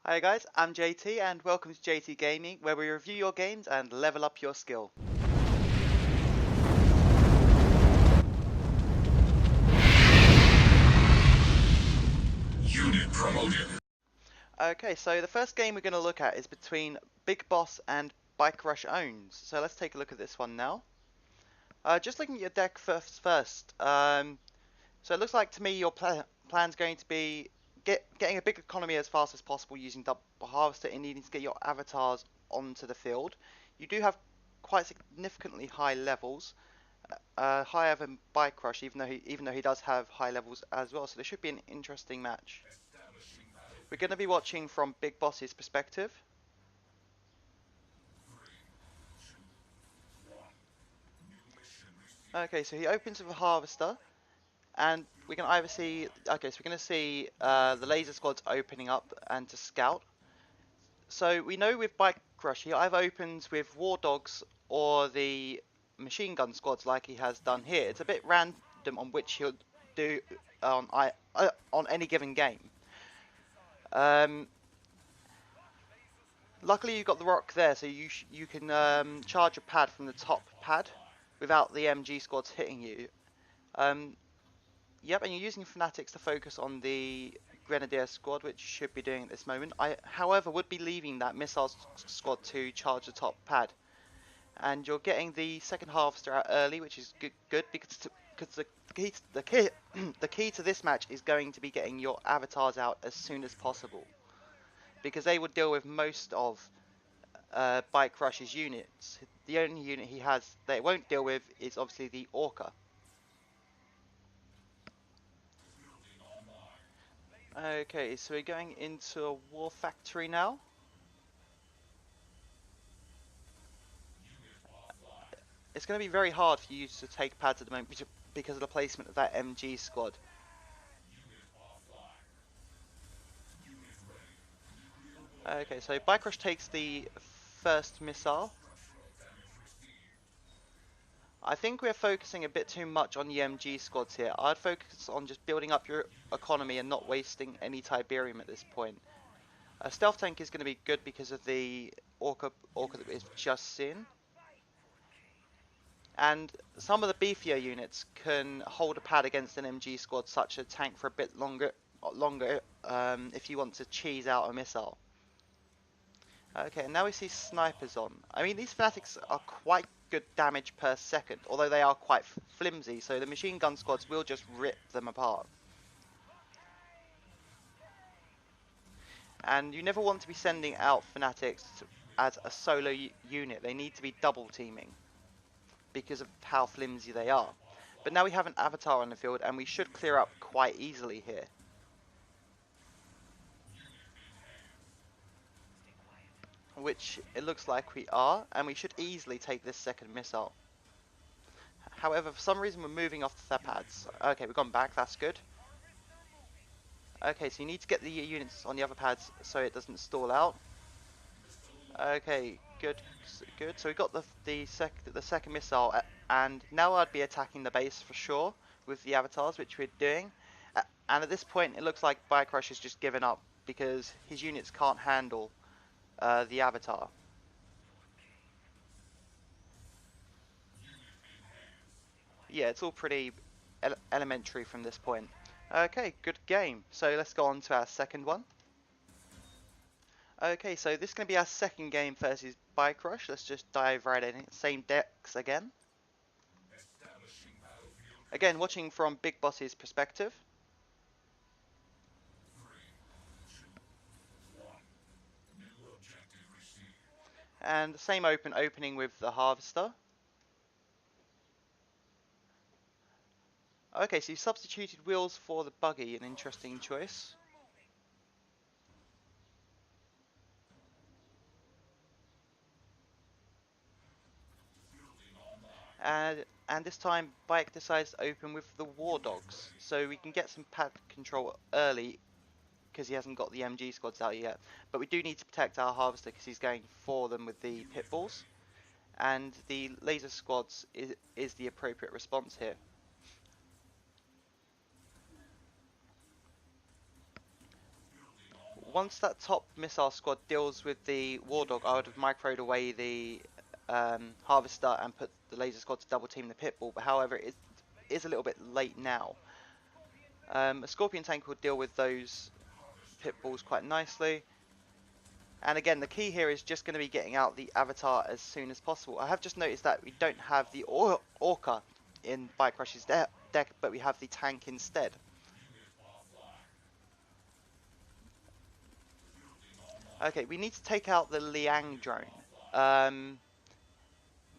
Hi guys, I'm JT and welcome to JT Gaming, where we review your games and level up your skill. Unit promoted. Okay, so the first game we're going to look at is between Big Boss and bikerushownz. So let's take a look at this one now. Just looking at your deck first. So it looks like to me your plan's going to be getting a big economy as fast as possible using double harvester and needing to get your avatars onto the field. You do have quite significantly high levels, higher than Bikerush, even though he does have high levels as well. So this should be an interesting match. We're going to be watching from Big Boss's perspective. Okay, so he opens with a harvester. And we can either see, okay, so we're going to see the laser squads opening up and to scout. So we know with Bikerush, he either opens with war dogs or the machine gun squads like he has done here. It's a bit random on which he'll do on any given game. Luckily you've got the rock there, so you can charge a pad from the top pad without the MG squads hitting you. Yep, and you're using Fanatics to focus on the Grenadier squad, which you should be doing at this moment. I, however, would be leaving that Missile squad to charge the top pad. And you're getting the second harvester out early, which is good because the key to this match is going to be getting your avatars out as soon as possible. Because they would deal with most of Bikerush's units. The only unit he has that it won't deal with is obviously the Orca. Okay, so we're going into a war factory now. It's going to be very hard for you to take pads at the moment because of the placement of that MG squad. Okay, so Bikerush takes the first missile. I think we're focusing a bit too much on the MG squads here. I'd focus on just building up your economy and not wasting any Tiberium at this point. A stealth tank is going to be good because of the Orca that we've just seen. And some of the beefier units can hold a pad against an MG squad, such a tank for a bit longer if you want to cheese out a missile. Okay, and now we see snipers on. I mean, these Fanatics are quite good damage per second, although they are quite flimsy, so the machine gun squads will just rip them apart. And you never want to be sending out Fanatics as a solo unit. They need to be double teaming because of how flimsy they are. But now we have an avatar on the field and we should clear up quite easily here. Which it looks like we are, and we should easily take this second missile. However, for some reason we're moving off the pads. Okay, we've gone back, that's good. Okay, so you need to get the units on the other pads so it doesn't stall out. Okay, good. So we got the second missile, and now I'd be attacking the base for sure with the avatars, which we're doing. And at this point, it looks like Bikerush has just given up because his units can't handle the avatar. Yeah, it's all pretty elementary from this point. Okay, good game. So let's go on to our second one. Okay, so this is going to be our second game versus Bikerush. Let's just dive right in. Same decks again. Again, watching from Big Boss's perspective. And the same opening with the harvester. Okay, so you substituted wheels for the buggy, an interesting choice. And this time Bike decides to open with the war dogs, so we can get some pad control early because he hasn't got the MG squads out yet. But we do need to protect our harvester because he's going for them with the pitbulls, and the laser squads is the appropriate response here. once that top missile squad deals with the War Dog, I would have microed away the Harvester and put the laser squad to double team the Pitbull, but however it is a little bit late now. A Scorpion tank will deal with those Pitbulls quite nicely. And again, the key here is just going to be getting out the Avatar as soon as possible. I have just noticed that we don't have the Orca in Bikerush's deck, but we have the tank instead. Okay, we need to take out the Liang drone.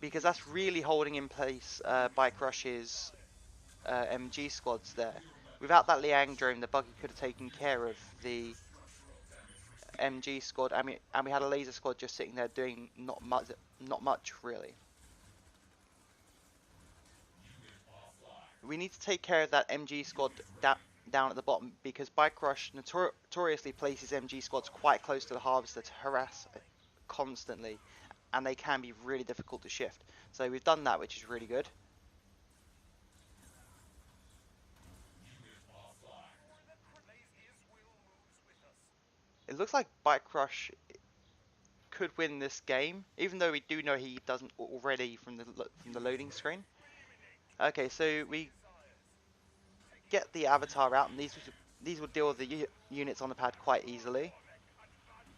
Because that's really holding in place Bikerush's MG squads there. Without that Liang drone, the buggy could have taken care of the MG squad, and we had a laser squad just sitting there doing not much really. We need to take care of that MG squad down at the bottom, because Bikerush notoriously places MG squads quite close to the Harvester to harass it constantly, and they can be really difficult to shift. So we've done that, which is really good. It looks like Bikerush could win this game, even though we do know he doesn't already from the loading screen. Okay, so we get the Avatar out, and these will deal with the units on the pad quite easily.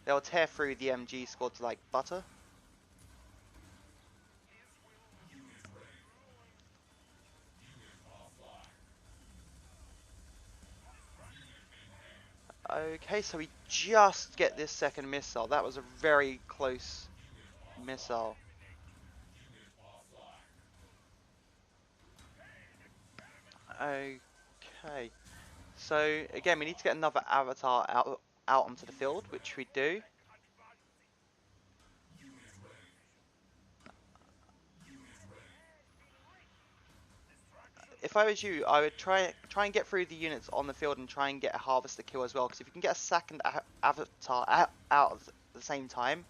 They'll tear through the MG squads like butter. Okay, so we just get this second missile. That was a very close missile. Okay, so again, we need to get another Avatar out onto the field, which we do. If I was you, I would try and get through the units on the field and try and get a Harvester kill as well, because if you can get a second Avatar out at the same time,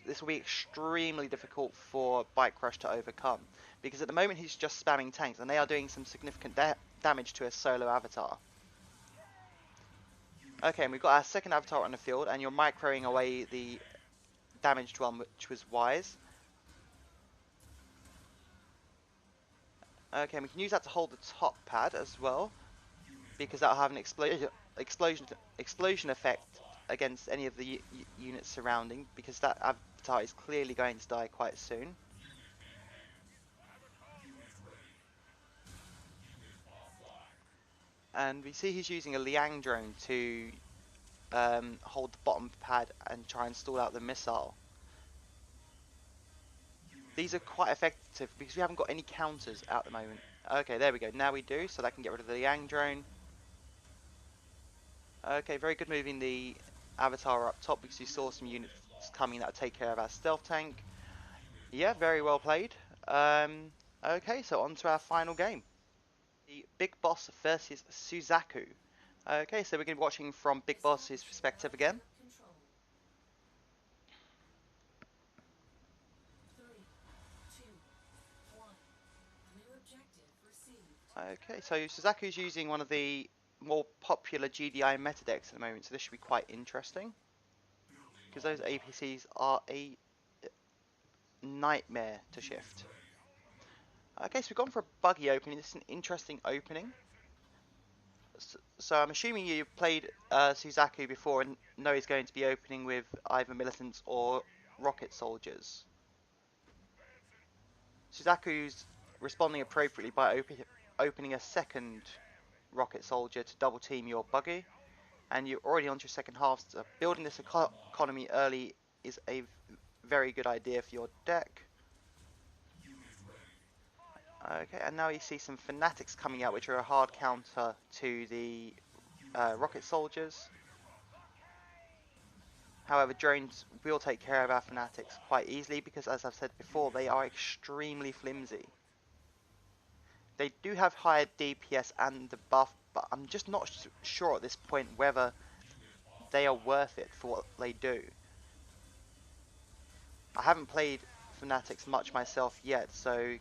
this will be extremely difficult for Bikerush to overcome, because at the moment he's just spamming tanks, and they are doing some significant damage to a solo Avatar. Okay, and we've got our second Avatar on the field, and you're microing away the damaged one, which was wise. Okay, and we can use that to hold the top pad as well, because that'll have an explosion effect against any of the units surrounding, because that Avatar is clearly going to die quite soon. And we see he's using a Liang drone to hold the bottom pad and try and stall out the missile. These are quite effective because we haven't got any counters at the moment. Okay, there we go. Now we do, so that can get rid of the Liang drone. Okay, very good moving the Avatar up top, because you saw some units coming that would take care of our stealth tank. Yeah, very well played. Okay, so on to our final game. The Big Boss versus Suzaku. Okay, so we're going to be watching from Big Boss's perspective again. Okay, so Suzaku's using one of the more popular GDI meta decks at the moment, so this should be quite interesting, because those APCs are a nightmare to shift. Okay, so we've gone for a buggy opening. This is an interesting opening. So I'm assuming you've played Suzaku before and know he's going to be opening with either militants or rocket soldiers. Suzaku's responding appropriately by opening a second rocket soldier to double team your buggy, and you're already onto your second half, so building this economy early is a very good idea for your deck. Okay, and now you see some Fanatics coming out, which are a hard counter to the rocket soldiers. However, drones will take care of our Fanatics quite easily, because as I've said before, they are extremely flimsy. They do have higher DPS and the buff, but I'm just not sure at this point whether they are worth it for what they do. I haven't played Fanatics much myself yet, so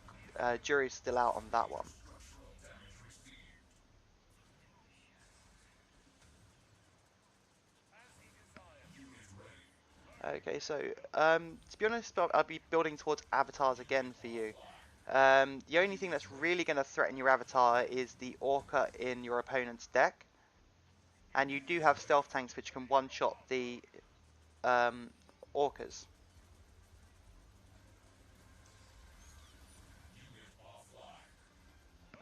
jury's still out on that one. Okay, so to be honest, I'd be building towards avatars again for you. The only thing that's really going to threaten your avatar is the Orca in your opponent's deck, and you do have stealth tanks which can one-shot the um, Orcas.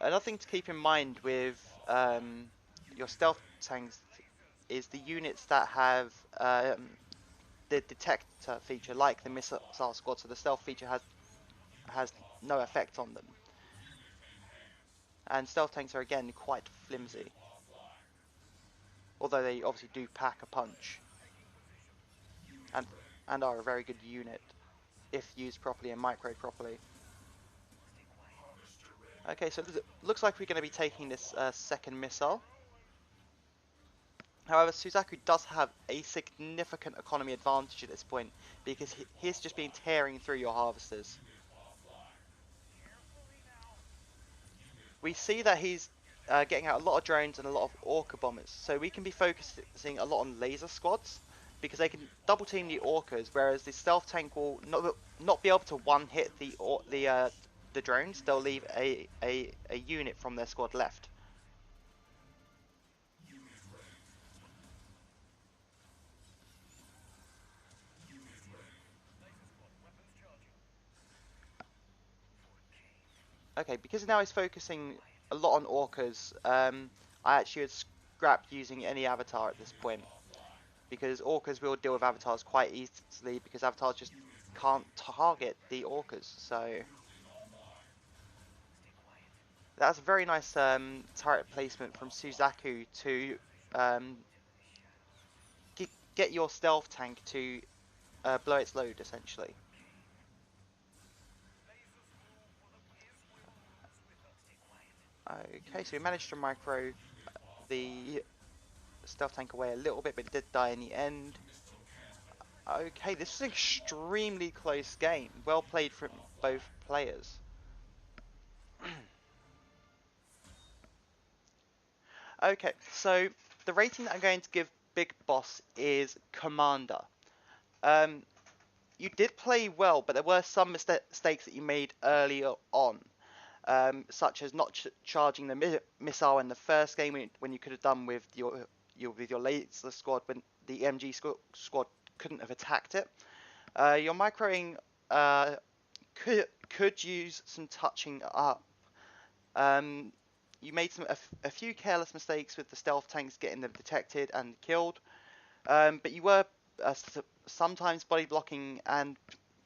Another thing to keep in mind with your stealth tanks is the units that have the detector feature, like the missile squad, so the stealth feature has no effect on them. And stealth tanks are again quite flimsy, although they obviously do pack a punch, and and are a very good unit if used properly and microed properly. Okay, so it looks like we're going to be taking this second missile. However, Suzaku does have a significant economy advantage at this point because he's just been tearing through your harvesters. We see that he's getting out a lot of drones and a lot of Orca bombers, so we can be focusing a lot on laser squads because they can double team the Orcas, whereas the stealth tank will not be able to one hit the drones. They'll leave a unit from their squad left. Okay, because now he's focusing a lot on Orcas, I actually would scrap using any avatar at this point, because Orcas will deal with avatars quite easily, because avatars just can't target the Orcas. So that's a very nice turret placement from Suzaku to um, get your stealth tank to blow its load, essentially. Okay, so we managed to micro the stealth tank away a little bit, but it did die in the end. Okay, this is an extremely close game. Well played from both players. Okay, so the rating that I'm going to give Big Boss is Commander. Um, you did play well, but there were some mistakes that you made earlier on, such as not charging the missile in the first game when you could have done with your laser squad when the MG squad couldn't have attacked it. Your microing could use some touching up. Um, you made a few careless mistakes with the stealth tanks getting them detected and killed, but you were sometimes body blocking and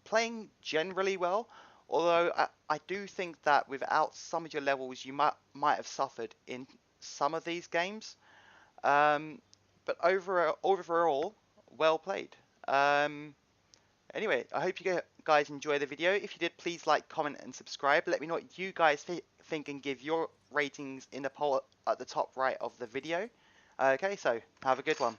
playing generally well. Although I do think that without some of your levels, you might have suffered in some of these games. But overall, well played. Anyway, I hope you guys enjoy the video. If you did, please like, comment, and subscribe. Let me know what you guys think and give your ratings in the poll at the top right of the video. Okay, so have a good one.